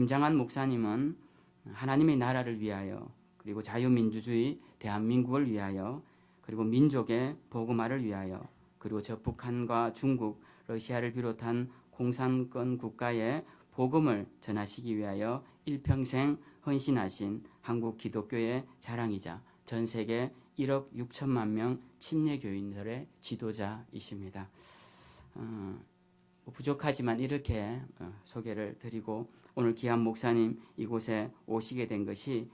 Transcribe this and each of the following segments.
김장한 목사님은 하나님의 나라를 위하여, 그리고 자유민주주의 대한민국을 위하여, 그리고 민족의 복음화를 위하여, 그리고 저 북한과 중국, 러시아를 비롯한 공산권 국가에 복음을 전하시기 위하여 일평생 헌신하신 한국 기독교의 자랑이자 전 세계 1억 6천만 명 침례교인들의 지도자이십니다. 부족하지만 이렇게 소개를 드리고, 오늘 귀한 목사님 이곳에 오시게 된 것이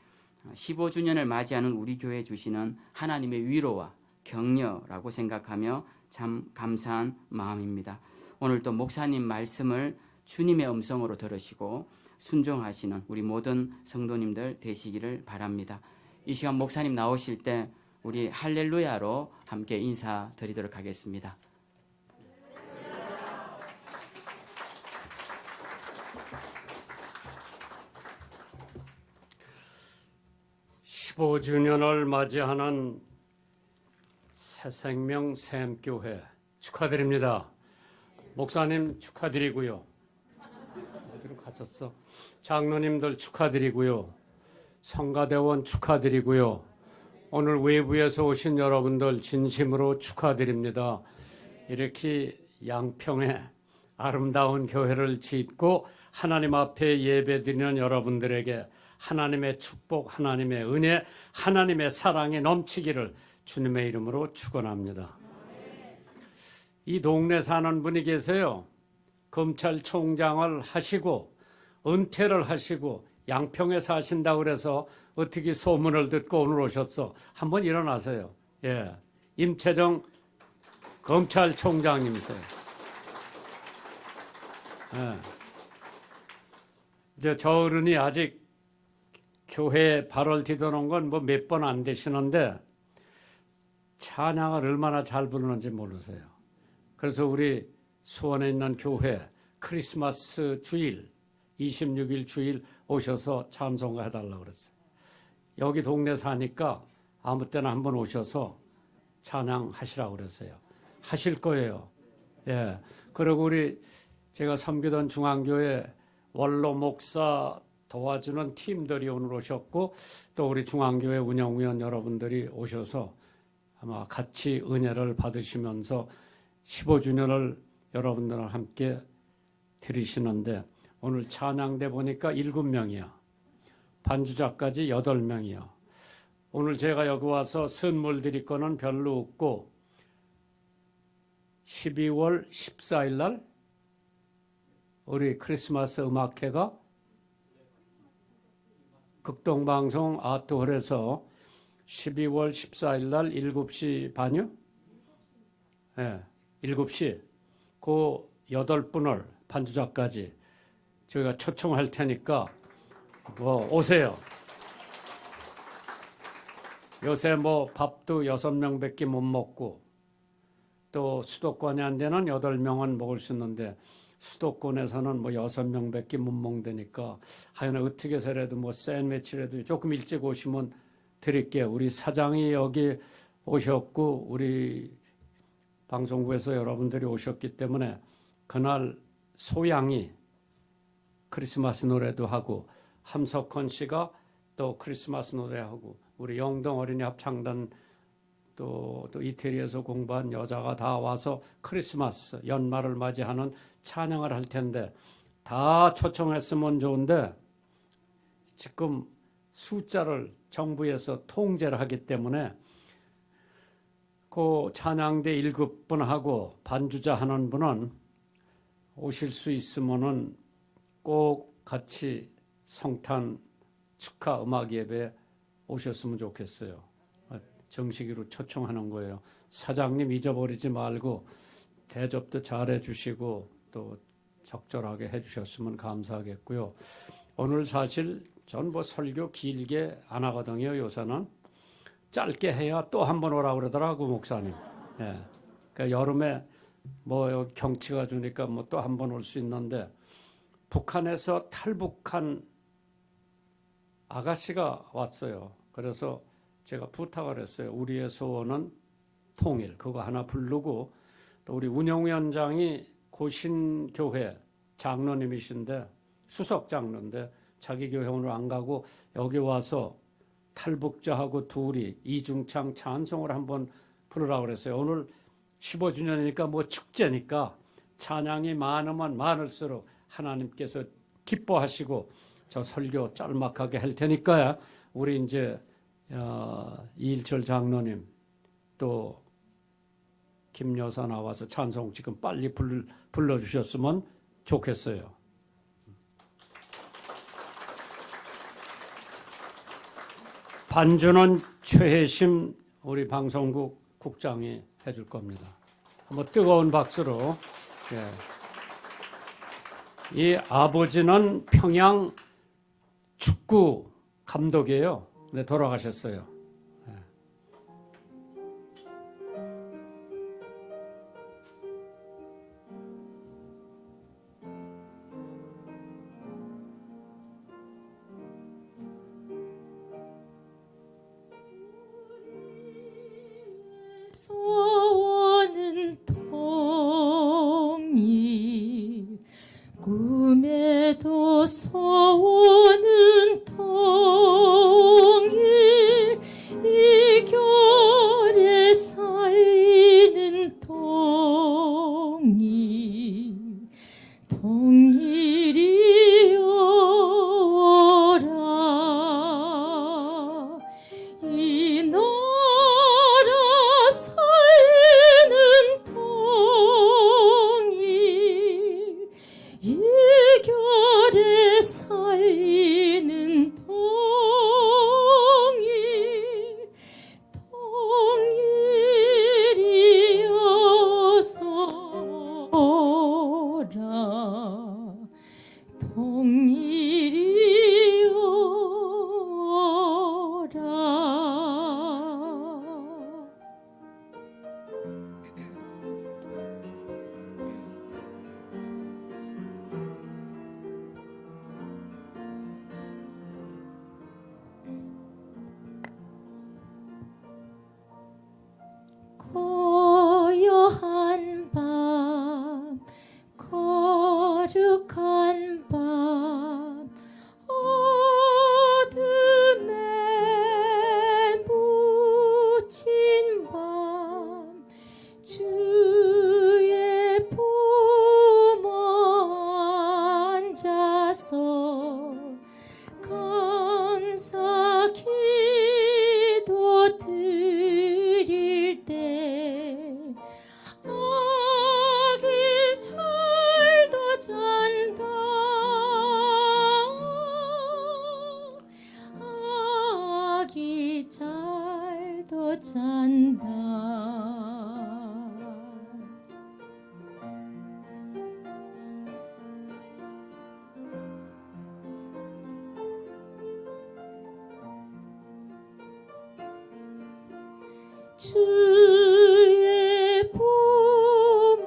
15주년을 맞이하는 우리 교회에 주시는 하나님의 위로와 격려라고 생각하며 참 감사한 마음입니다. 오늘 또 목사님 말씀을 주님의 음성으로 들으시고 순종하시는 우리 모든 성도님들 되시기를 바랍니다. 이 시간 목사님 나오실 때 우리 할렐루야로 함께 인사드리도록 하겠습니다. (15주년을) 맞이하는 새생명 샘교회 축하드립니다. 목사님 축하드리고요. 어디로 가셨어? 장로님들 축하드리고요. 성가대원 축하드리고요. 오늘 외부에서 오신 여러분들 진심으로 축하드립니다. 이렇게 양평에 아름다운 교회를 짓고 하나님 앞에 예배드리는 여러분들에게 하나님의 축복, 하나님의 은혜, 하나님의 사랑이 넘치기를 주님의 이름으로 축원합니다. 이 동네 사는 분이 계세요. 검찰총장을 하시고 은퇴를 하시고 양평에 사신다고 그래서 어떻게 소문을 듣고 오늘 오셨어? 한번 일어나세요. 예, 임채정 검찰총장님이세요. 예. 이제 저 어른이 아직 교회에 발을 디뎌놓은 건 뭐 몇 번 안 되시는데 찬양을 얼마나 잘 부르는지 모르세요. 그래서 우리 수원에 있는 교회 크리스마스 주일 26일 주일 오셔서 찬송가 해달라고 그랬어요. 여기 동네 사니까 아무 때나 한번 오셔서 찬양하시라고 그랬어요. 하실 거예요. 예. 그리고 우리 제가 섬기던 중앙교회 원로 목사 도와주는 팀들이 오늘 오셨고 또 우리 중앙교회 운영위원 여러분들이 오셔서 아마 같이 은혜를 받으시면서 15주년을 여러분들과 함께 드리시는데 오늘 찬양대 보니까 7명이야. 반주자까지 8명이야. 오늘 제가 여기 와서 선물 드릴 거는 별로 없고 12월 14일 날 우리 크리스마스 음악회가 극동방송 아트홀에서 12월 14일 날 7시 반이요? 네, 7시. 그 8분을 반주자까지 저희가 초청할 테니까 뭐 오세요. 요새 뭐 밥도 6명밖에 못 먹고 또 수도권이 안 되는 8명은 먹을 수 있는데 수도권에서는 뭐 6명밖에 못 먹으니까 하여간 어떻게 해서라도 뭐 샌드위치라도 조금 일찍 오시면 드릴게요. 우리 사장이 여기 오셨고 우리 방송국에서 여러분들이 오셨기 때문에 그날 소양이 크리스마스 노래도 하고 함석헌 씨가 또 크리스마스 노래하고 우리 영동 어린이 합창단 또 이태리에서 공부한 여자가 다 와서 크리스마스 연말을 맞이하는 찬양을 할 텐데 다 초청했으면 좋은데 지금 숫자를 정부에서 통제를 하기 때문에 그 찬양대 7분하고 반주자 하는 분은 오실 수 있으면은 꼭 같이 성탄 축하 음악 예배 오셨으면 좋겠어요. 정식으로 초청하는 거예요. 사장님 잊어버리지 말고 대접도 잘해 주시고 또 적절하게 해 주셨으면 감사하겠고요. 오늘 사실 전 뭐 설교 길게 안 하거든요. 요새는 짧게 해야 또 한 번 오라고 그러더라고 목사님. 예. 그러니까 여름에 뭐 여기 경치가 주니까 뭐 또 한 번 올 수 있는데 북한에서 탈북한 아가씨가 왔어요. 그래서 제가 부탁을 했어요. 우리의 소원은 통일. 그거 하나 부르고 또 우리 운영위원장이 고신교회 장로님이신데 수석 장로인데 자기 교회 오늘 안 가고 여기 와서 탈북자하고 둘이 이중창 찬송을 한번 부르라고 그랬어요. 오늘 15주년이니까 뭐 축제니까 찬양이 많으면 많을수록 하나님께서 기뻐하시고 저 설교 짤막하게 할 테니까요. 우리 이제 이일철 장로님 또 김여사 나와서 찬송 지금 빨리 불러주셨으면 좋겠어요. 반주는 최혜심 우리 방송국 국장이 해줄 겁니다. 한번 뜨거운 박수로. 예. 이 아버지는 평양 축구 감독이에요. 네, 돌아가셨어요. 소원은 통일 꿈에도 소원은 통일 이결에 살리는 통일 통일이여라 이 나라 살리는 통일 이결에 살리는 통일 통일이어서라 통일이여라 고요한 밤 거룩한 밤 어둠에 묻힌 밤 주의 품어 앉아서 감사 기도 드릴 때 아기 잘도 잔다 아기 잘도 잔다 주의 품어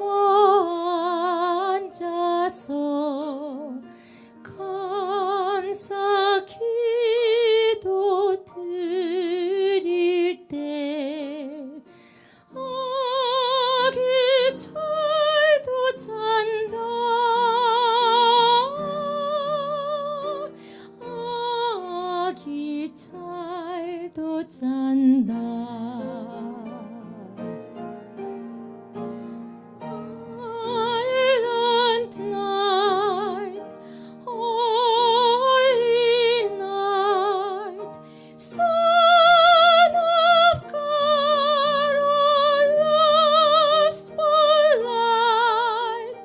앉아서 감사 기도 드릴 때 아기 잘도 잔다 아기 잘도 잔다 Silent night, holy night, Son of God, all love's full light,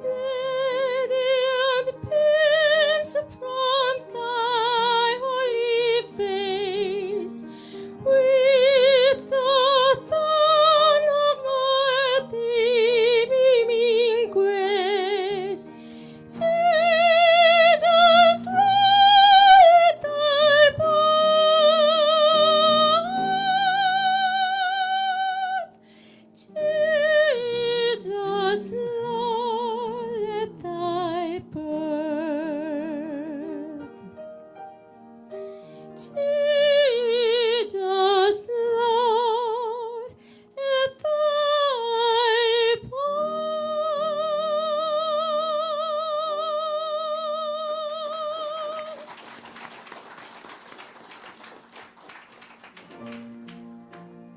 radiant beams from thy holy face,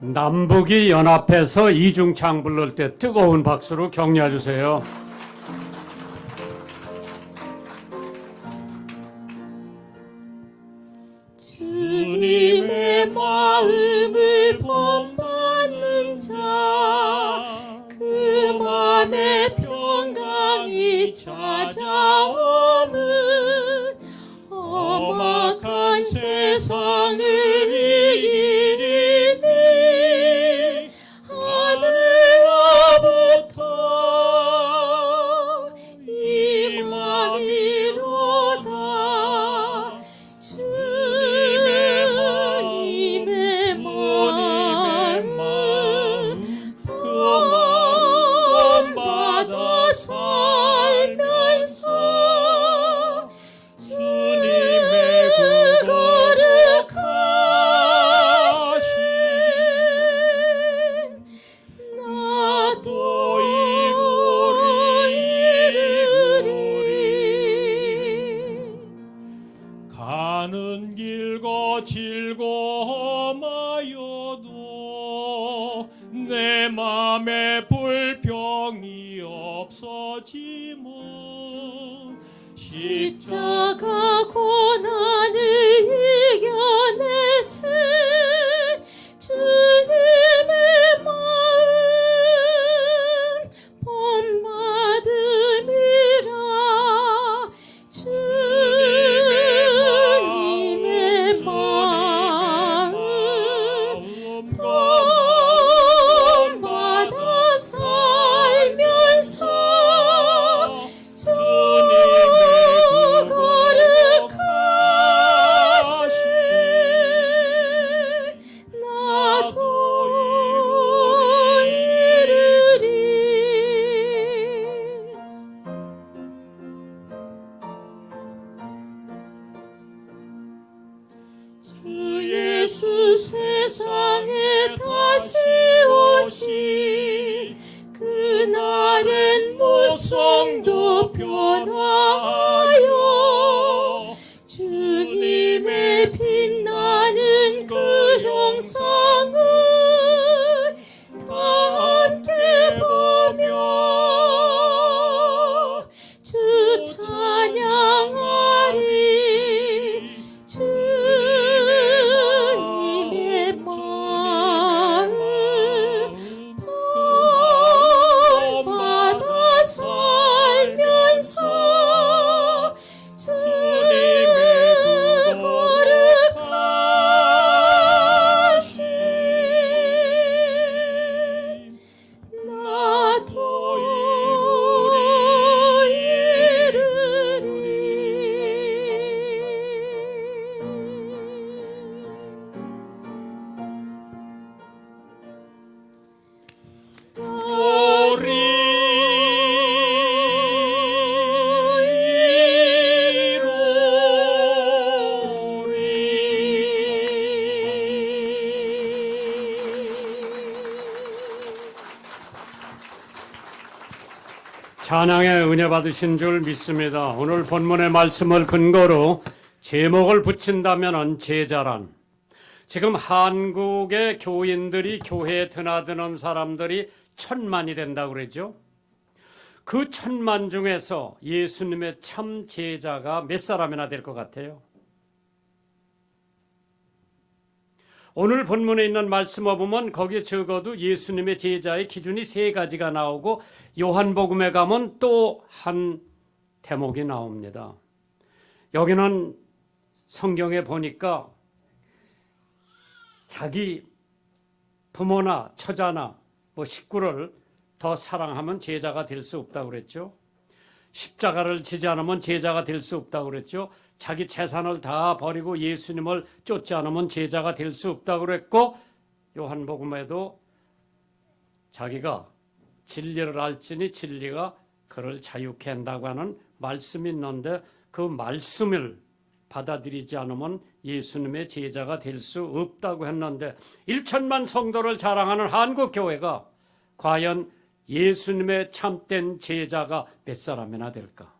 남북이 연합해서 이중창 부를 때 뜨거운 박수로 격려해 주세요. 주님의 마음을 본받는 자, 그 맘에 평강이 찾아오면 험악한 세상을 이기리니 하늘로부터 이 맘이로다. 주님의 마음 구원받아 살면서 주님의 그 거룩하신 나도 이루리. 가는 길과 즐거움하여도 내 맘에 불평이 없어지면 십자가 고난을 이겨내신 주님의 마음 본받음이라. 주님의 마음 본받아 살면서 주님의 거룩하신 나도 이루리. 주 예수 세상에 다시 오시 그날엔 무성도 변화하여 주님의 빛나는 그 형상을 다 함께 보며 주 찬양하리. 주님의 마음 본받아 살면서 주님의 거룩하신 나도 찬양의 은혜 받으신 줄 믿습니다. 오늘 본문의 말씀을 근거로 제목을 붙인다면 제자란. 지금 한국의 교인들이 교회에 드나드는 사람들이 1000만이 된다고 그러죠. 그 1000만 중에서 예수님의 참 제자가 몇 사람이나 될 것 같아요? 오늘 본문에 있는 말씀을 보면 거기에 적어도 예수님의 제자의 기준이 3가지가 나오고 요한복음에 가면 또 한 대목이 나옵니다. 여기는 성경에 보니까 자기 부모나 처자나 뭐 식구를 더 사랑하면 제자가 될 수 없다고 그랬죠. 십자가를 지지 않으면 제자가 될 수 없다고 그랬죠. 자기 재산을 다 버리고 예수님을 쫓지 않으면 제자가 될 수 없다고 그랬고, 요한복음에도 자기가 진리를 알지니 진리가 그를 자유케 한다고 하는 말씀이 있는데, 그 말씀을 받아들이지 않으면 예수님의 제자가 될 수 없다고 했는데, 1천만 성도를 자랑하는 한국교회가 과연 예수님의 참된 제자가 몇 사람이나 될까?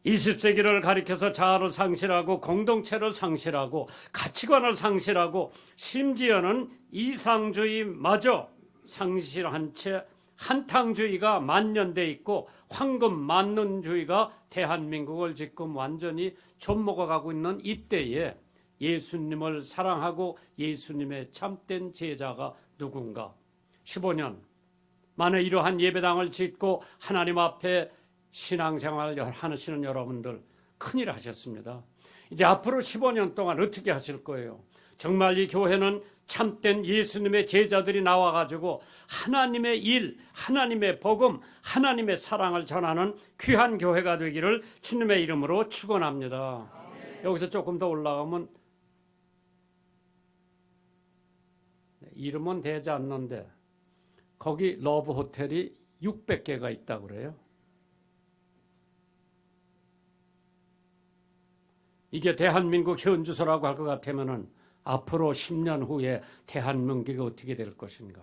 20세기를 가리켜서 자아를 상실하고 공동체를 상실하고 가치관을 상실하고 심지어는 이상주의마저 상실한 채 한탕주의가 만연돼 있고 황금 만능주의가 대한민국을 지금 완전히 좀먹어가고 있는 이때에 예수님을 사랑하고 예수님의 참된 제자가 누군가? 15년 만에 이러한 예배당을 짓고 하나님 앞에 신앙생활을 하시는 여러분들 큰일 하셨습니다. 이제 앞으로 15년 동안 어떻게 하실 거예요? 정말 이 교회는 참된 예수님의 제자들이 나와가지고 하나님의 일, 하나님의 복음, 하나님의 사랑을 전하는 귀한 교회가 되기를 주님의 이름으로 축원합니다. 여기서 조금 더 올라가면 이름은 되지 않는데 거기 러브 호텔이 600개가 있다고 그래요. 이게 대한민국 현주소라고 할 것 같으면은 앞으로 10년 후에 대한민국이 어떻게 될 것인가?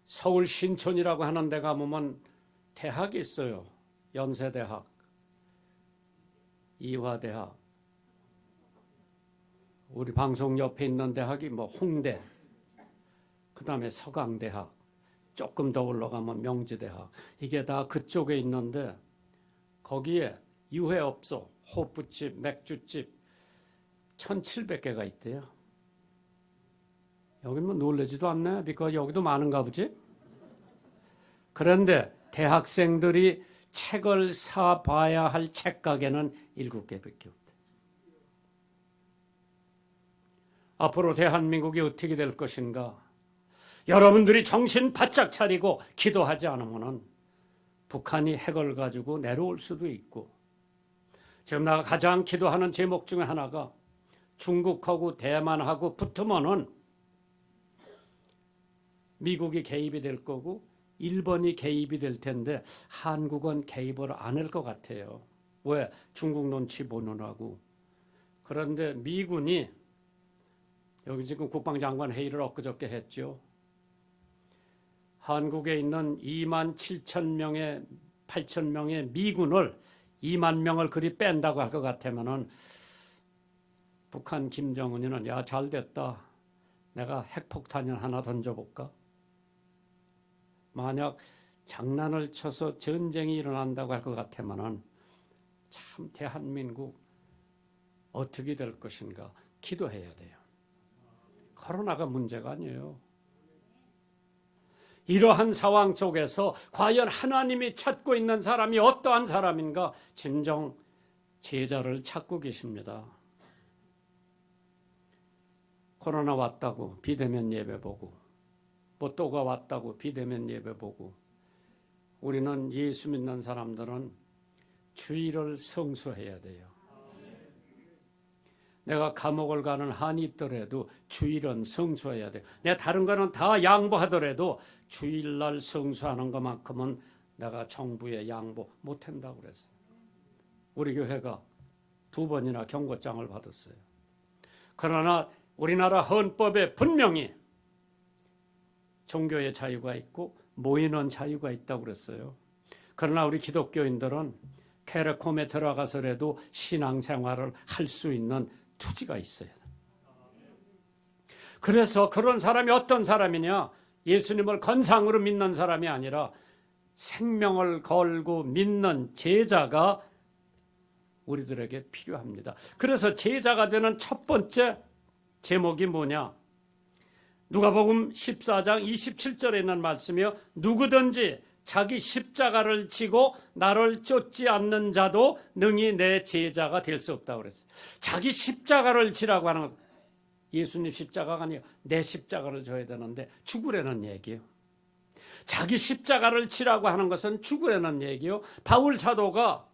서울 신촌이라고 하는 데 가보면 대학이 있어요. 연세대학, 이화대학, 우리 방송 옆에 있는 대학이 뭐 홍대, 그 다음에 서강대학, 조금 더 올라가면 명지대학, 이게 다 그쪽에 있는데 거기에 유해업소, 호프집, 맥주집 1700개가 있대요. 여기 뭐 놀라지도 않네. because 여기도 많은가 보지? 그런데 대학생들이 책을 사봐야 할 책가게는 7개밖에 없대. 앞으로 대한민국이 어떻게 될 것인가? 여러분들이 정신 바짝 차리고 기도하지 않으면 북한이 핵을 가지고 내려올 수도 있고, 지금 내가 가장 기도하는 제목 중에 하나가 중국하고 대만하고 붙으면은 미국이 개입이 될 거고 일본이 개입이 될 텐데 한국은 개입을 안 할 것 같아요. 왜? 중국 눈치 보느라고. 그런데 미군이 여기 지금 국방장관 회의를 엊그저께 했죠. 한국에 있는 2만 7천 명의 8천 명의 미군을 2만 명을 그리 뺀다고 할 것 같으면은 북한 김정은이는 야 잘됐다. 내가 핵폭탄 하나 던져볼까? 만약 장난을 쳐서 전쟁이 일어난다고 할 것 같으면은 참 대한민국 어떻게 될 것인가 기도해야 돼요. 코로나가 문제가 아니에요. 이러한 상황 속에서 과연 하나님이 찾고 있는 사람이 어떠한 사람인가? 진정 제자를 찾고 계십니다. 코로나 왔다고 비대면 예배 보고, 뭐 또가 왔다고 비대면 예배 보고, 우리는 예수 믿는 사람들은 주일을 성수해야 돼요. 내가 감옥을 가는 한이 있더라도 주일은 성수해야 돼요. 내가 다른 거는 다 양보하더라도 주일날 성수하는 것만큼은 내가 정부에 양보 못한다고 그랬어요. 우리 교회가 2번이나 경고장을 받았어요. 그러나 우리나라 헌법에 분명히 종교의 자유가 있고 모이는 자유가 있다고 그랬어요. 그러나 우리 기독교인들은 캐러콤에 들어가서라도 신앙생활을 할 수 있는 투지가 있어요. 그래서 그런 사람이 어떤 사람이냐? 예수님을 건상으로 믿는 사람이 아니라 생명을 걸고 믿는 제자가 우리들에게 필요합니다. 그래서 제자가 되는 첫 번째 제목이 뭐냐? 누가복음 14장 27절에 있는 말씀이요. 누구든지 자기 십자가를 지고 나를 쫓지 않는 자도 능히 내 제자가 될 수 없다고 그랬어요. 자기 십자가를 지라고 하는 것. 예수님 십자가가 아니에요. 내 십자가를 져야 되는데 죽으라는 얘기예요. 자기 십자가를 지라고 하는 것은 죽으라는 얘기예요. 바울 사도가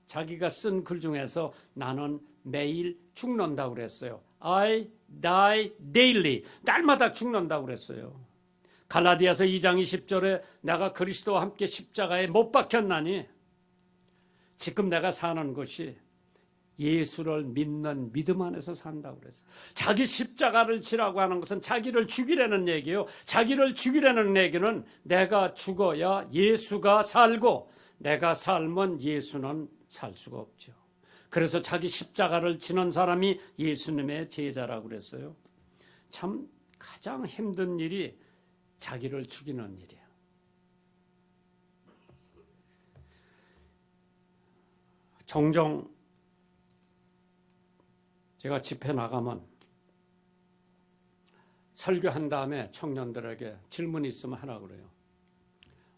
자기가 쓴 글 중에서 나는 매일 죽는다고 그랬어요. I die daily. 날마다 죽는다고 그랬어요. 갈라디아서 2장 20절에 내가 그리스도와 함께 십자가에 못 박혔나니 지금 내가 사는 것이 예수를 믿는 믿음 안에서 산다고 그랬어요. 자기 십자가를 지라고 하는 것은 자기를 죽이라는 얘기예요. 자기를 죽이라는 얘기는 내가 죽어야 예수가 살고 내가 살면 예수는 살 수가 없죠. 그래서 자기 십자가를 지는 사람이 예수님의 제자라고 그랬어요. 참 가장 힘든 일이 자기를 죽이는 일이에요. 종종 제가 집회 나가면 설교한 다음에 청년들에게 질문이 있으면 하라 그래요.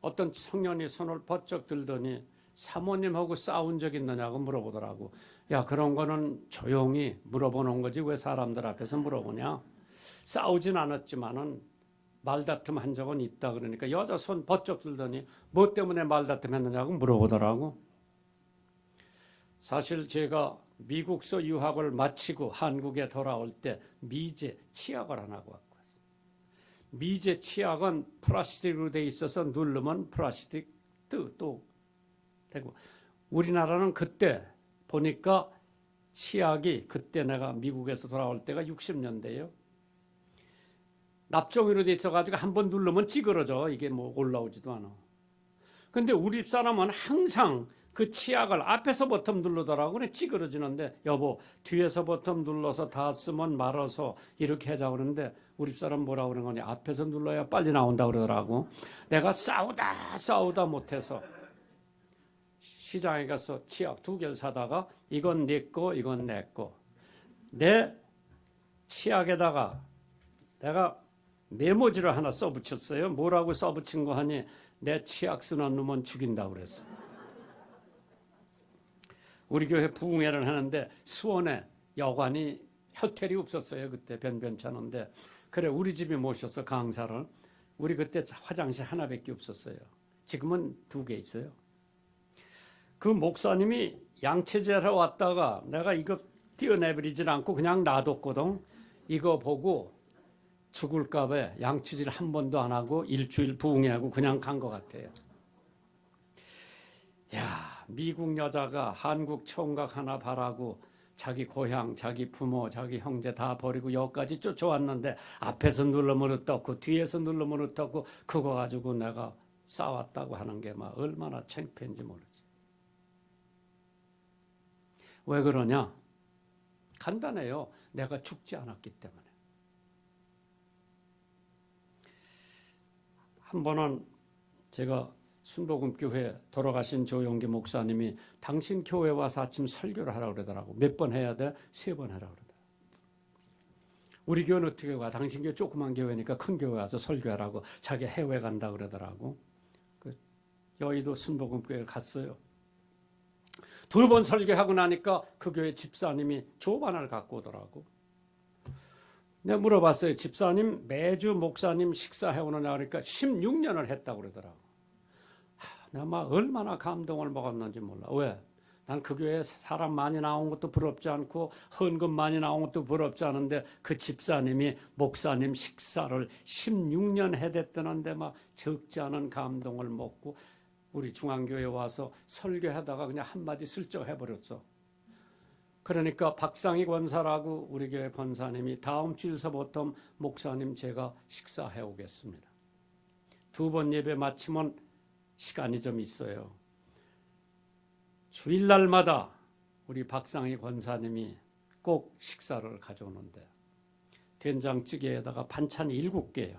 어떤 청년이 손을 번쩍 들더니 사모님하고 싸운 적 있느냐고 물어보더라고. 야, 그런 거는 조용히 물어보는 거지 왜 사람들 앞에서 물어보냐. 싸우진 않았지만은 말다툼 한 적은 있다. 그러니까 여자 손 번쩍 들더니 뭐 때문에 말다툼 했느냐고 물어보더라고. 사실 제가 미국서 유학을 마치고 한국에 돌아올 때 미제 치약을 하나 갖고 왔어요. 미제 치약은 플라스틱으로 돼 있어서 누르면 플라스틱 또 되고, 우리나라는 그때 보니까 치약이, 그때 내가 미국에서 돌아올 때가 60년대예요. 납종이로 돼 있어가지고 한번 누르면 찌그러져. 이게 뭐 올라오지도 않아. 근데 우리 사람은 항상 그 치약을 앞에서 버튼 누르더라고. 그래 찌그러지는데, 여보 뒤에서 버튼 눌러서 다 쓰면 말아서 이렇게 하자 그러는데, 우리 사람 뭐라 그러는 거냐, 앞에서 눌러야 빨리 나온다 그러더라고. 내가 싸우다 못해서 시장에 가서 치약 2개를 사다가 이건 내 거, 이건 내 거. 내 치약에다가 내가 메모지를 하나 써붙였어요. 뭐라고 써붙인 거 하니, 내 치약 쓰는 놈은 죽인다고 그랬어. 우리 교회 부흥회를 하는데 수원에 여관이 호텔이 없었어요. 그때 변변찮은데. 그래 우리 집에 모셔서 강사를. 우리 그때 화장실 하나밖에 없었어요. 지금은 2개 있어요. 그 목사님이 양치질하러 왔다가 내가 이거 띄어내버리질 않고 그냥 놔뒀거든. 이거 보고 죽을까 봐 양치질 한 번도 안 하고 일주일 부흥회하고 그냥 간 것 같아요. 야, 미국 여자가 한국 총각 하나 바라고 자기 고향, 자기 부모, 자기 형제 다 버리고 여기까지 쫓아왔는데 앞에서 누르면 어떻고 뒤에서 누르면 어떻고 그거 가지고 내가 싸웠다고 하는 게 막 얼마나 창피한지 모르지. 왜 그러냐? 간단해요. 내가 죽지 않았기 때문에. 한 번은 제가 순복음교회 돌아가신 조용기 목사님이 당신 교회 와서 아침 설교를 하라고 그러더라고. 몇 번 해야 돼? 3번 하라고 그러더라고. 우리 교회는 어떻게 가? 당신 교회 조그만 교회니까 큰 교회 와서 설교하라고. 자기 해외 간다 그러더라고. 여의도 순복음교회를 갔어요. 2번 설교하고 나니까 그 교회 집사님이 조반을 갖고 오더라고. 내가 물어봤어요. 집사님 매주 목사님 식사해 오느냐 그러니까 16년을 했다고 그러더라고. 내가 막 얼마나 감동을 먹었는지 몰라. 왜? 난 그 교회에 사람 많이 나온 것도 부럽지 않고 헌금 많이 나온 것도 부럽지 않은데 그 집사님이 목사님 식사를 16년 해댔다는데 막 적지 않은 감동을 먹고 우리 중앙교회에 와서 설교하다가 그냥 한마디 슬쩍 해버렸어. 그러니까 박상희 권사라고 우리 교회 권사님이 다음 주일서부터 목사님 제가 식사해 오겠습니다. 2번 예배 마치면 시간이 좀 있어요. 주일날마다 우리 박상희 권사님이 꼭 식사를 가져오는데 된장찌개에다가 반찬이 7개예요.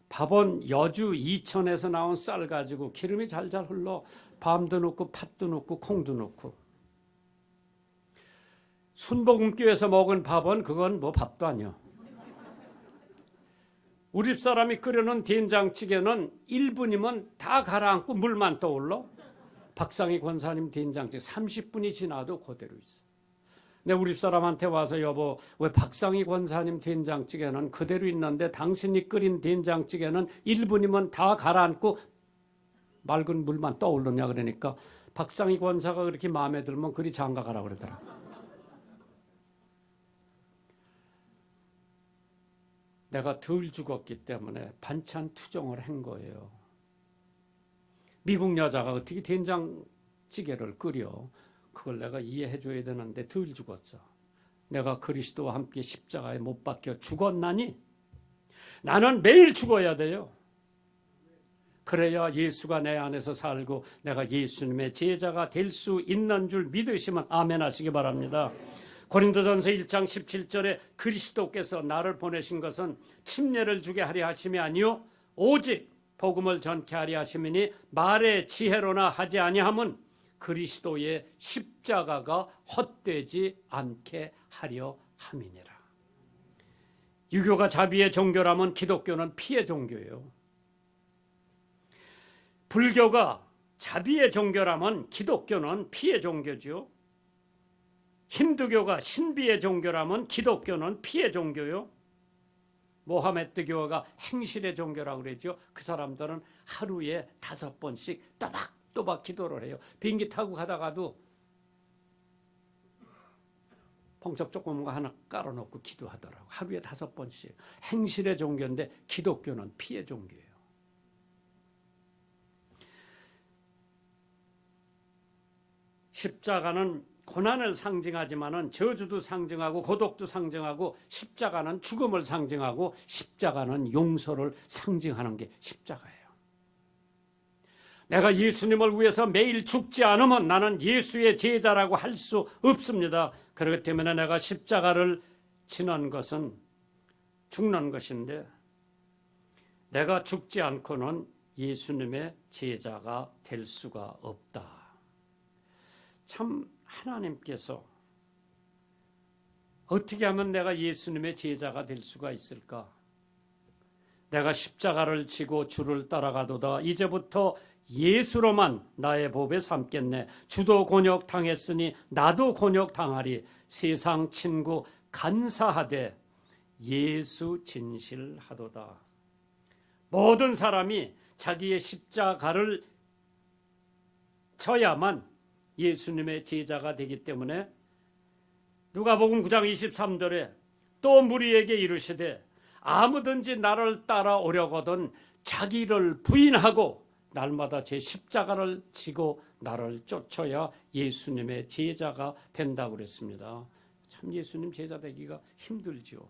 밥은 여주 이천에서 나온 쌀 가지고 기름이 잘잘 흘러 밤도 넣고 팥도 넣고 콩도 넣고. 순복음교회에서 먹은 밥은 그건 뭐 밥도 아니야. 우리 사람이 끓여놓은 된장찌개는 1분이면 다 가라앉고 물만 떠올라. 박상희 권사님 된장찌개 30분이 지나도 그대로 있어. 근데 우리 사람한테 와서 여보 왜 박상희 권사님 된장찌개는 그대로 있는데 당신이 끓인 된장찌개는 1분이면 다 가라앉고 맑은 물만 떠오르냐 그러니까 박상희 권사가 그렇게 마음에 들면 그리 장가가라 그러더라. 내가 덜 죽었기 때문에 반찬 투정을 한 거예요. 미국 여자가 어떻게 된장찌개를 끓여? 그걸 내가 이해해 줘야 되는데 덜 죽었어. 내가 그리스도와 함께 십자가에 못 박혀 죽었나니? 나는 매일 죽어야 돼요. 그래야 예수가 내 안에서 살고 내가 예수님의 제자가 될 수 있는 줄 믿으시면 아멘 하시기 바랍니다. 고린도전서 1장 17절에 그리스도께서 나를 보내신 것은 침례를 주게 하려 하심이 아니요 오직 복음을 전케 하려 하심이니 말의 지혜로나 하지 아니함은 그리스도의 십자가가 헛되지 않게 하려 함이니라. 유교가 자비의 종교라면 기독교는 피의 종교예요. 불교가 자비의 종교라면 기독교는 피의 종교죠. 힌두교가 신비의 종교라면 기독교는 피의 종교요. 모하메드교가 행실의 종교라고 그러죠. 그 사람들은 하루에 5번씩 또박또박 기도를 해요. 비행기 타고 가다가도 봉첩 조그만 거 하나 깔아놓고 기도하더라고. 하루에 5번씩. 행실의 종교인데 기독교는 피의 종교예요. 십자가는 고난을 상징하지만은 저주도 상징하고 고독도 상징하고 십자가는 죽음을 상징하고 십자가는 용서를 상징하는 게 십자가예요. 내가 예수님을 위해서 매일 죽지 않으면 나는 예수의 제자라고 할 수 없습니다. 그렇기 때문에 내가 십자가를 지는 것은 죽는 것인데 내가 죽지 않고는 예수님의 제자가 될 수가 없다. 참 하나님께서 어떻게 하면 내가 예수님의 제자가 될 수가 있을까? 내가 십자가를 지고 주를 따라가도다. 이제부터 예수로만 나의 법에 삼겠네. 주도 곤욕 당했으니 나도 곤욕 당하리. 세상 친구 간사하되 예수 진실하도다. 모든 사람이 자기의 십자가를 져야만 예수님의 제자가 되기 때문에 누가복음 9장 23절에 또 무리에게 이르시되 아무든지 나를 따라오려거든 자기를 부인하고 날마다 제 십자가를 지고 나를 쫓아야 예수님의 제자가 된다고 그랬습니다. 참 예수님 제자 되기가 힘들죠.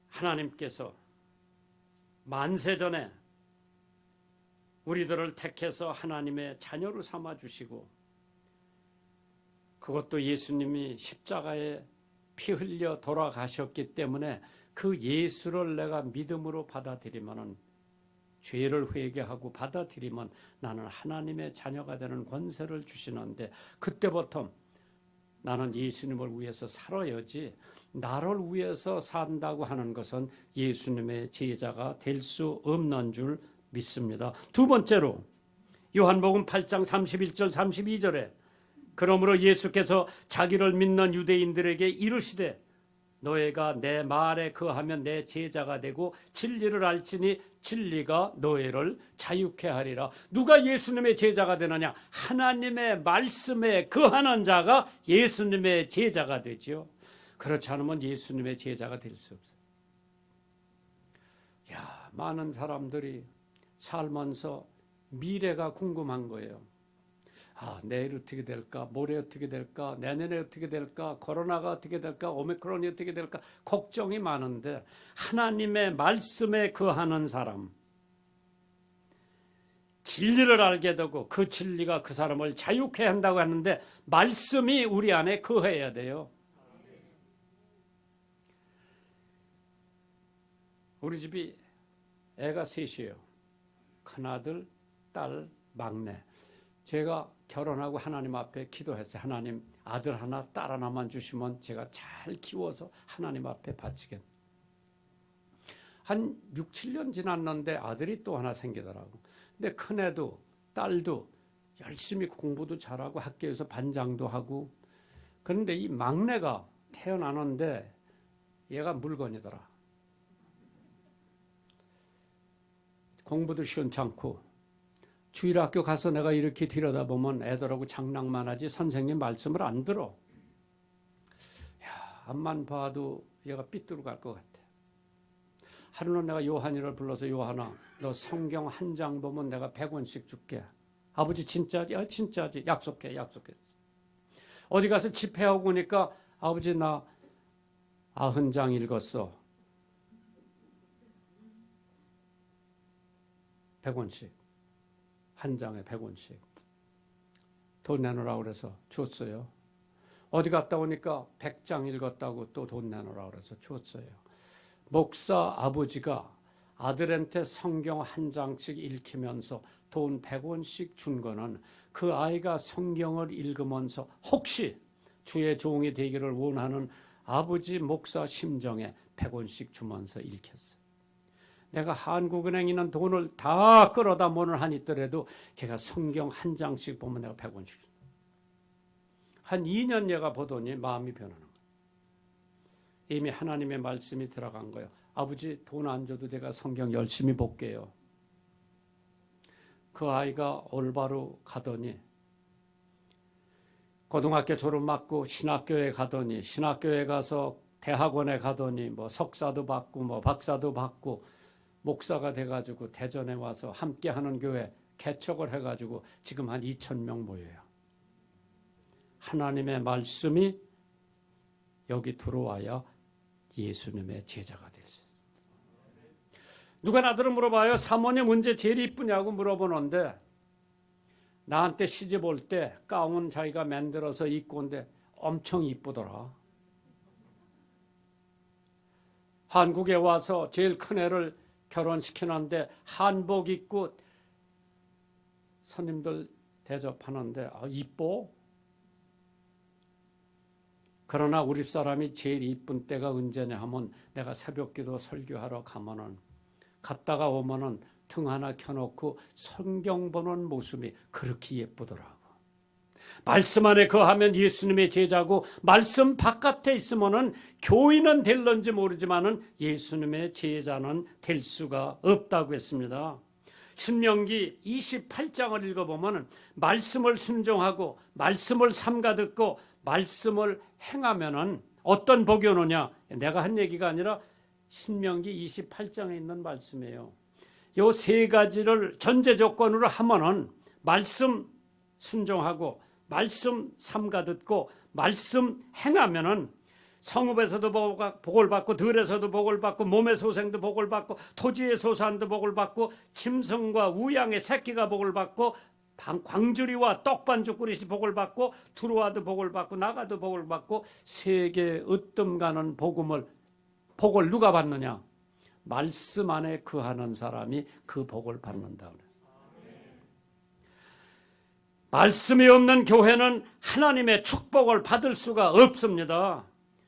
하나님께서 만세전에 우리들을 택해서 하나님의 자녀로 삼아주시고 그것도 예수님이 십자가에 피 흘려 돌아가셨기 때문에 그 예수를 내가 믿음으로 받아들이면 죄를 회개하고 받아들이면 나는 하나님의 자녀가 되는 권세를 주시는데 그때부터 나는 예수님을 위해서 살아야지 나를 위해서 산다고 하는 것은 예수님의 제자가 될 수 없는 줄 믿습니다. 두 번째로 요한복음 8장 31절 32절에 그러므로 예수께서 자기를 믿는 유대인들에게 이르시되 너희가 내 말에 거하면 내 제자가 되고 진리를 알지니 진리가 너희를 자유케 하리라. 누가 예수님의 제자가 되느냐? 하나님의 말씀에 거하는 자가 예수님의 제자가 되죠. 그렇지 않으면 예수님의 제자가 될 수 없어요. 많은 사람들이 살면서 미래가 궁금한 거예요. 내일 어떻게 될까? 모레 어떻게 될까? 내년에 어떻게 될까? 코로나가 어떻게 될까? 오미크론이 어떻게 될까? 걱정이 많은데 하나님의 말씀에 거하는 사람, 진리를 알게 되고 그 진리가 그 사람을 자유케 한다고 하는데 말씀이 우리 안에 거해야 돼요. 우리 집이 애가 셋이에요. 큰아들, 딸, 막내. 제가 결혼하고 하나님 앞에 기도했어요. 하나님 아들 하나 딸 하나만 주시면 제가 잘 키워서 하나님 앞에 바치겠. 한 6, 7년 지났는데 아들이 또 하나 생기더라고. 근데 큰애도 딸도 열심히 공부도 잘하고 학교에서 반장도 하고 그런데 이 막내가 태어나는데 얘가 물건이더라. 공부도 시원찮고 주일학교 가서 내가 이렇게 들여다보면 애들하고 장난만 하지 선생님 말씀을 안 들어. 앞만 봐도 얘가 삐뚤어 갈 것 같아. 하루는 내가 요한이를 불러서 요한아 너 성경 한 장 보면 내가 100원씩 줄게. 아버지 진짜지? 진짜지. 약속했어. 어디 가서 집회하고 오니까 아버지 나 90장 읽었어. 100원씩. 한 장에 100원씩. 돈 내놓으라고 그래서 줬어요. 어디 갔다 오니까 100장 읽었다고 또 돈 내놓으라고 그래서 줬어요. 목사 아버지가 아들한테 성경 한 장씩 읽히면서 돈 100원씩 준 거는 그 아이가 성경을 읽으면서 혹시 주의 종이 되기를 원하는 아버지 목사 심정에 100원씩 주면서 읽혔어요. 내가 한국은행이는 돈을 다 끌어다 모는 한 있더라도 걔가 성경 한 장씩 보면 내가 100원씩 줍니다. 한 2년 얘가 보더니 마음이 변하는 거예요. 이미 하나님의 말씀이 들어간 거예요. 아버지 돈 안 줘도 제가 성경 열심히 볼게요. 그 아이가 올바로 가더니 고등학교 졸업 맞고 신학교에 가더니 신학교에 가서 대학원에 가더니 뭐 석사도 받고 뭐 박사도 받고 목사가 돼가지고 대전에 와서 함께하는 교회 개척을 해가지고 지금 한 2,000명 모여요. 하나님의 말씀이 여기 들어와야 예수님의 제자가 될 수 있어요. 누가 나더러 물어봐요. 사모님 언제 제일 이쁘냐고 물어보는데 나한테 시집 올 때 가운 자기가 만들어서 입고 온데 엄청 이쁘더라. 한국에 와서 제일 큰 애를 결혼시키는데 한복 입고 손님들 대접하는데 이뻐? 그러나 우리 사람이 제일 이쁜 때가 언제냐 하면 내가 새벽기도 설교하러 가면은 갔다가 오면은 등 하나 켜놓고 성경 보는 모습이 그렇게 예쁘더라고. 말씀 안에 거하면 예수님의 제자고 말씀 바깥에 있으면은 교인은 될런지 모르지만은 예수님의 제자는 될 수가 없다고 했습니다. 신명기 28장을 읽어보면 말씀을 순종하고 말씀을 삼가 듣고 말씀을 행하면은 어떤 복이 오느냐. 내가 한 얘기가 아니라 신명기 28장에 있는 말씀이에요. 요 세 가지를 전제 조건으로 하면은 말씀 순종하고 말씀 삼가 듣고 말씀 행하면은 성읍에서도 복을 받고 들에서도 복을 받고 몸의 소생도 복을 받고 토지의 소산도 복을 받고 짐승과 우양의 새끼가 복을 받고 광주리와 떡반죽 그릇이 복을 받고 들어와도 복을 받고 나가도 복을 받고 세계 으뜸 가는 복을 누가 받느냐? 말씀 안에 거하는 사람이 그 복을 받는다 그래요. 말씀이 없는 교회는 하나님의 축복을 받을 수가 없습니다.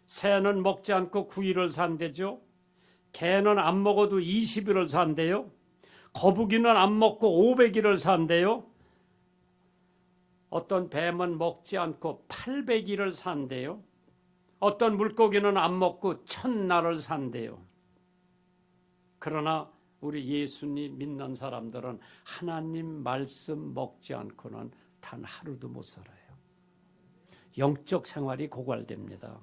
새는 먹지 않고 9일을 산대죠. 개는 안 먹어도 20일을 산대요. 거북이는 안 먹고 500일을 산대요. 어떤 뱀은 먹지 않고 800일을 산대요. 어떤 물고기는 안 먹고 1000날을 산대요. 그러나 우리 예수님 믿는 사람들은 하나님 말씀 먹지 않고는 단 하루도 못 살아요. 영적 생활이 고갈됩니다.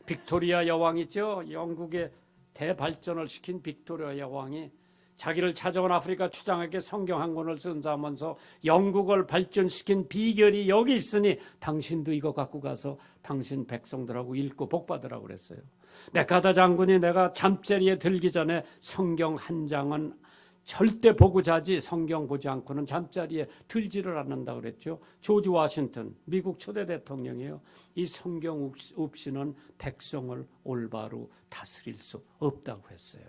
빅토리아 여왕 있죠? 영국의 대발전을 시킨 빅토리아 여왕이 자기를 찾아온 아프리카 추장에게 성경 한 권을 선사하면서 영국을 발전시킨 비결이 여기 있으니 당신도 이거 갖고 가서 당신 백성들하고 읽고 복받으라고 그랬어요. 메카다 장군이 내가 잠자리에 들기 전에 성경 한 장은 절대 보고 자지 성경 보지 않고는 잠자리에 들지를 않는다 그랬죠. 조지 워싱턴 미국 초대 대통령이에요. 이 성경 없이는 백성을 올바로 다스릴 수 없다고 했어요.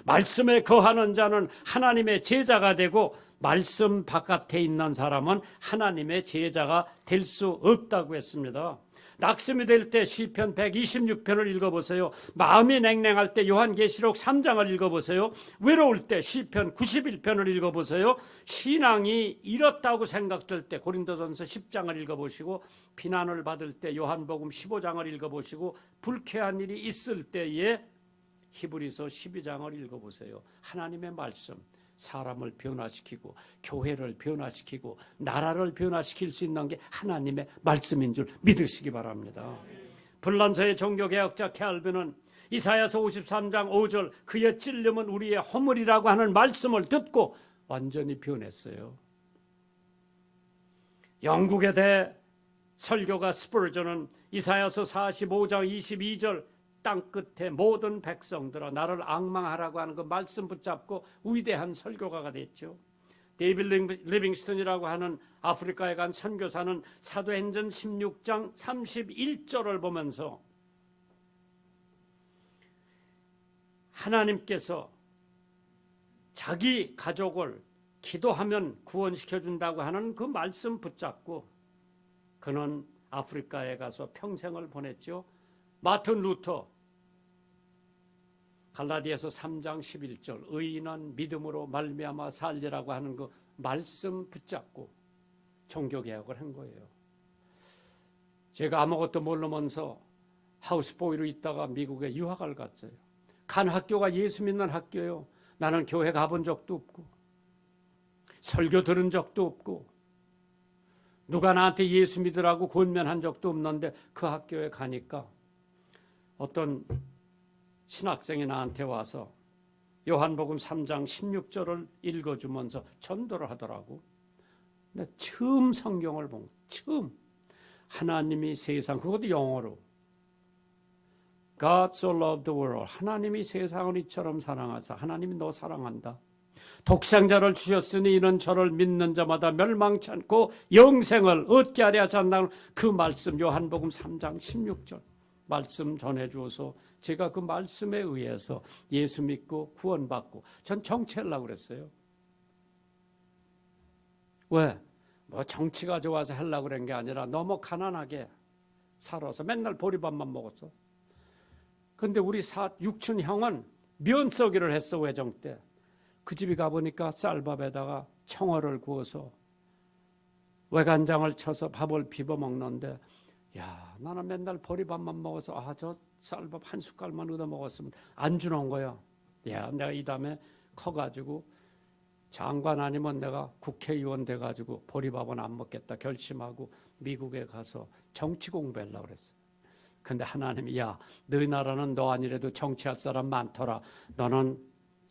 말씀에 거하는 자는 하나님의 제자가 되고 말씀 바깥에 있는 사람은 하나님의 제자가 될 수 없다고 했습니다. 낙심이 될 때 시편 126편을 읽어보세요. 마음이 냉랭할 때 요한계시록 3장을 읽어보세요. 외로울 때 시편 91편을 읽어보세요. 신앙이 잃었다고 생각될 때 고린도전서 10장을 읽어보시고 비난을 받을 때 요한복음 15장을 읽어보시고 불쾌한 일이 있을 때에 히브리서 12장을 읽어보세요. 하나님의 말씀 사람을 변화시키고 교회를 변화시키고 나라를 변화시킬 수 있는 게 하나님의 말씀인 줄 믿으시기 바랍니다. 불란서의 종교개혁자 캘빈은 이사야서 53장 5절 그의 찔림은 우리의 허물이라고 하는 말씀을 듣고 완전히 변했어요. 영국의 대설교가 스퍼전은 이사야서 45장 22절 땅끝에 모든 백성들아 나를 앙망하라고 하는 그 말씀 붙잡고 위대한 설교가가 됐죠. 데이비드 리빙스턴이라고 하는 아프리카에 간 선교사는 사도행전 16장 31절을 보면서 하나님께서 자기 가족을 기도하면 구원시켜준다고 하는 그 말씀 붙잡고 그는 아프리카에 가서 평생을 보냈죠. 마틴 루터 갈라디아서 3장 11절 의인은 믿음으로 말미암아 살리라고 하는 그 말씀 붙잡고 종교개혁을 한 거예요. 제가 아무것도 모르면서 하우스보이로 있다가 미국에 유학을 갔어요. 간 학교가 예수 믿는 학교예요. 나는 교회 가본 적도 없고 설교 들은 적도 없고 누가 나한테 예수 믿으라고 권면한 적도 없는데 그 학교에 가니까 어떤 신학생이 나한테 와서 요한복음 3장 16절을 읽어주면서 전도를 하더라고. 근데 처음 성경을 본 처음 하나님이 세상 그것도 영어로 God so loved the world 하나님이 세상을 이처럼 사랑하사 하나님이 너 사랑한다. 독생자를 주셨으니 이는 저를 믿는 자마다 멸망치 않고 영생을 얻게 하려 하셨다는 그 말씀 요한복음 3장 16절 말씀 전해주어서 제가 그 말씀에 의해서 예수 믿고 구원받고 전 정치하려고 그랬어요. 왜? 뭐 정치가 좋아서 하려고 그런 게 아니라 너무 가난하게 살아서 맨날 보리밥만 먹었어. 근데 우리 육촌 형은 면서기를 했어. 외정 때. 그 집에 가보니까 쌀밥에다가 청어를 구워서 외간장을 쳐서 밥을 비벼 먹는데 야, 나는 맨날 보리밥만 먹어서 저 쌀밥 한 숟갈만 얻어 먹었으면 안 주는 거야. 야, 내가 이 다음에 커가지고 장관 아니면 내가 국회의원 돼가지고 보리밥은 안 먹겠다 결심하고 미국에 가서 정치 공부하려고 그랬어. 근데 하나님이 야, 너희 나라는 너 아니래도 정치할 사람 많더라. 너는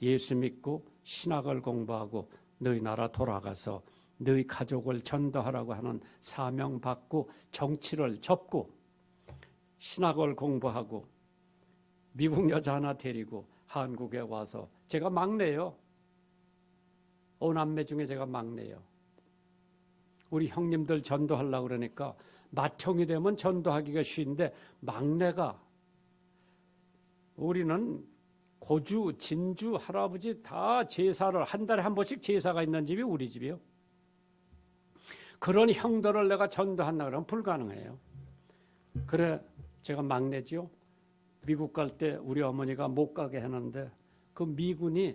예수 믿고 신학을 공부하고 너희 나라 돌아가서 너희 가족을 전도하라고 하는 사명 받고 정치를 접고 신학을 공부하고 미국 여자 하나 데리고 한국에 와서 제가 막내요. 5남매 중에 제가 막내요. 우리 형님들 전도하려고 그러니까 맏형이 되면 전도하기가 쉬운데 막내가 우리는 고주, 진주, 할아버지 다 제사를 한 달에 한 번씩 제사가 있는 집이 우리 집이요. 그런 형들을 내가 전도한다 그러면 불가능해요. 그래 제가 막내지요. 미국 갈 때 우리 어머니가 못 가게 했는데 그 미군이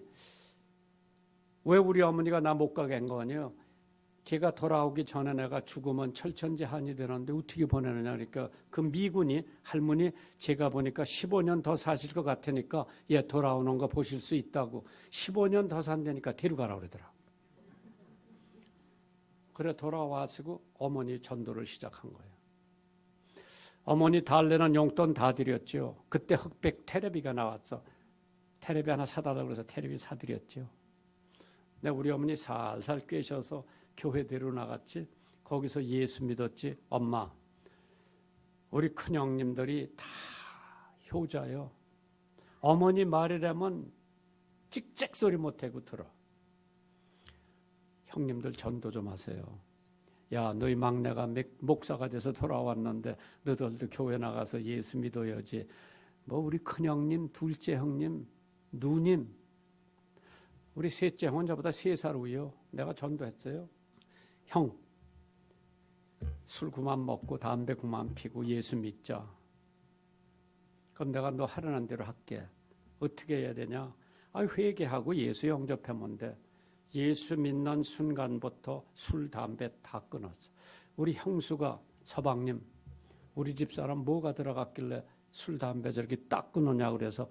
왜 우리 어머니가 나 못 가게 한 거 아니에요. 걔가 돌아오기 전에 내가 죽으면 철천지한이 되는데 어떻게 보내느냐 그러니까 그 미군이 할머니 제가 보니까 15년 더 사실 것 같으니까 얘 돌아오는 거 보실 수 있다고 15년 더 산다니까 데려가라 그러더라. 그래 돌아와시고 어머니 전도를 시작한 거예요. 어머니 달래는 용돈 다 드렸죠. 그때 흑백 테레비가 나왔어. 테레비 하나 사달라고 그래서 테레비 사드렸죠. 근데 우리 어머니 살살 꿰셔서 교회 데려나갔지. 거기서 예수 믿었지. 엄마 우리 큰형님들이 다 효자요. 어머니 말이라면 찍찍 소리 못하고 들어. 형님들 전도 좀 하세요. 야 너희 막내가 목사가 돼서 돌아왔는데 너희들도 교회 나가서 예수 믿어야지. 뭐 우리 큰형님 둘째 형님 누님 우리 셋째 형은 저보다 3살 위요. 내가 전도했어요. 형 술 그만 먹고 담배 그만 피고 예수 믿자. 그럼 내가 너 하라는 대로 할게. 어떻게 해야 되냐. 회개하고 예수 영접하면 돼. 예수 믿는 순간부터 술, 담배 다 끊었어. 우리 형수가 서방님 우리 집사람 뭐가 들어갔길래 술, 담배 저렇게 딱 끊었냐 그래서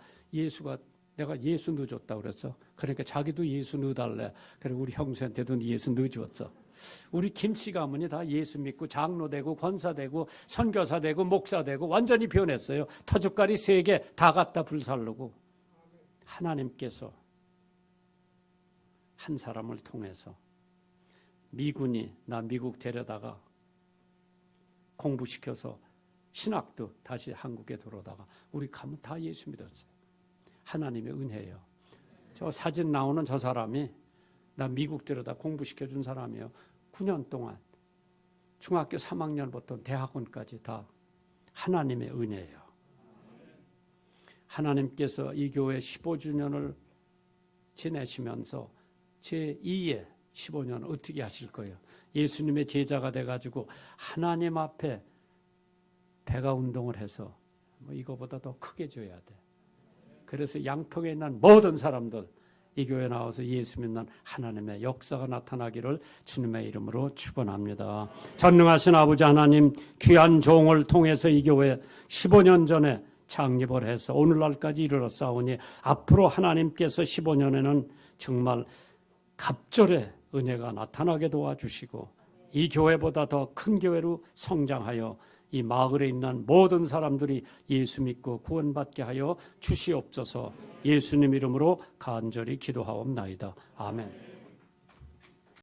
내가 예수 넣어줬다 그랬어. 그러니까 자기도 예수 넣어달래. 그래 우리 형수한테도 예수 넣어줬어. 우리 김씨 가문이 다 예수 믿고 장로 되고 권사 되고 선교사 되고 목사 되고 완전히 변했어요. 터줏가리 3개 다 갖다 불살르고 하나님께서 한 사람을 통해서 미군이 나 미국 데려다가 공부시켜서 신학도 다시 한국에 들어오다가 우리 가문 다 예수 믿었어요. 하나님의 은혜예요. 저 사진 나오는 저 사람이 나 미국 데려다 공부시켜준 사람이에요. 9년 동안 중학교 3학년부터 대학원까지 다 하나님의 은혜예요. 하나님께서 이 교회 15주년을 지내시면서 제2의 15년 어떻게 하실 거예요? 예수님의 제자가 돼가지고 하나님 앞에 배가 운동을 해서 뭐 이거보다 더 크게 줘야 돼. 그래서 양평에 있는 모든 사람들 이 교회 나와서 예수 믿는 하나님의 역사가 나타나기를 주님의 이름으로 축원합니다. 전능하신 아버지 하나님, 귀한 종을 통해서 이 교회 15년 전에 창립을 해서 오늘날까지 이르렀사오니 앞으로 하나님께서 15년에는 정말 갑절의 은혜가 나타나게 도와주시고 이 교회보다 더 큰 교회로 성장하여 이 마을에 있는 모든 사람들이 예수 믿고 구원받게 하여 주시옵소서. 예수님 이름으로 간절히 기도하옵나이다. 아멘.